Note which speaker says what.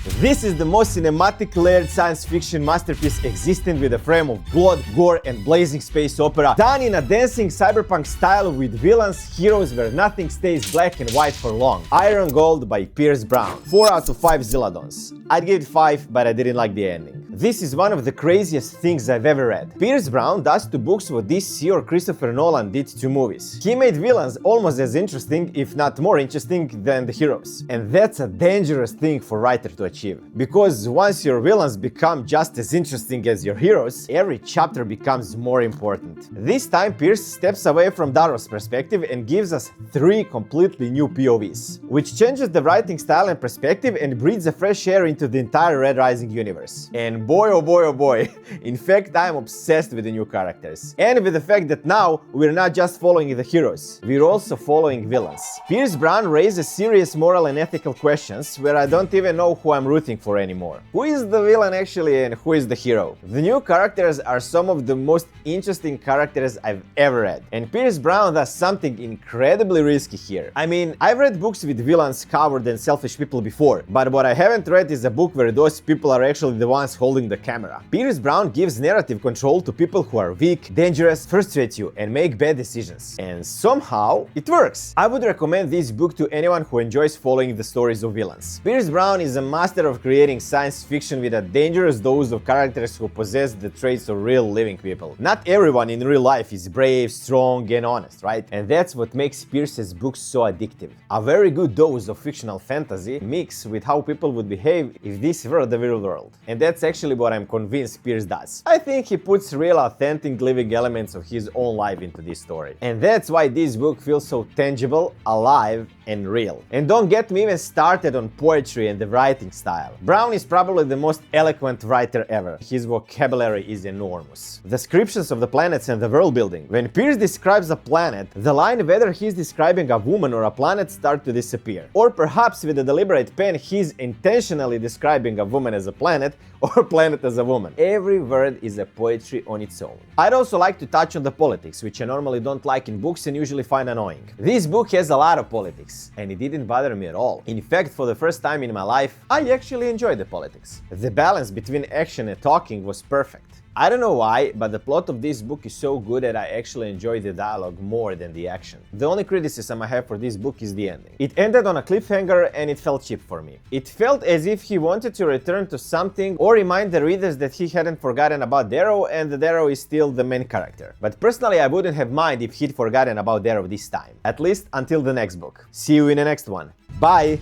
Speaker 1: This is the most cinematic layered science fiction masterpiece existing, with a frame of blood, gore and blazing space opera, done in a dancing cyberpunk style with villains, heroes where nothing stays black and white for long. Iron Gold by Pierce Brown. 4 out of 5 Zoladones. I'd give it 5, but I didn't like the ending. This is one of the craziest things I've ever read. Pierce Brown does to books what DC or Christopher Nolan did to movies. He made villains almost as interesting, if not more interesting, than the heroes. And that's a dangerous thing for a writer to achieve. Because once your villains become just as interesting as your heroes, every chapter becomes more important. This time Pierce steps away from Darrow's perspective and gives us 3 completely new POVs, which changes the writing style and perspective and breathes a fresh air into the entire Red Rising universe. And boy oh boy oh boy, in fact I'm obsessed with the new characters. And with the fact that now we're not just following the heroes, we're also following villains. Pierce Brown raises serious moral and ethical questions where I don't even know who I'm rooting for anymore. Who is the villain actually and who is the hero? The new characters are some of the most interesting characters I've ever read. And Pierce Brown does something incredibly risky here. I mean, I've read books with villains, coward and selfish people before, but what I haven't read is a book where those people are actually the ones holding the camera. Pierce Brown gives narrative control to people who are weak, dangerous, frustrate you and make bad decisions. And somehow it works. I would recommend this book to anyone who enjoys following the stories of villains. Pierce Brown is a master of creating science fiction with a dangerous dose of characters who possess the traits of real living people. Not everyone in real life is brave, strong and honest, right? And that's what makes Pierce's books so addictive. A very good dose of fictional fantasy mixed with how people would behave if this were the real world. And that's actually what I'm convinced Pierce does. I think he puts real authentic living elements of his own life into this story. And that's why this book feels so tangible, alive and real. And don't get me even started on poetry and the writing style. Brown is probably the most eloquent writer ever. His vocabulary is enormous. Descriptions of the planets and the world building. When Pierce describes a planet, the line whether he's describing a woman or a planet start to disappear. Or perhaps with a deliberate pen he's intentionally describing a woman as a planet or planet as a woman. Every word is a poetry on its own. I'd also like to touch on the politics, which I normally don't like in books and usually find annoying. This book has a lot of politics, and it didn't bother me at all. In fact, for the first time in my life, I actually enjoyed the politics. The balance between action and talking was perfect. I don't know why, but the plot of this book is so good that I actually enjoy the dialogue more than the action. The only criticism I have for this book is the ending. It ended on a cliffhanger and it felt cheap for me. It felt as if he wanted to return to something or remind the readers that he hadn't forgotten about Darrow and that Darrow is still the main character. But personally, I wouldn't have minded if he'd forgotten about Darrow this time. At least until the next book. See you in the next one. Bye!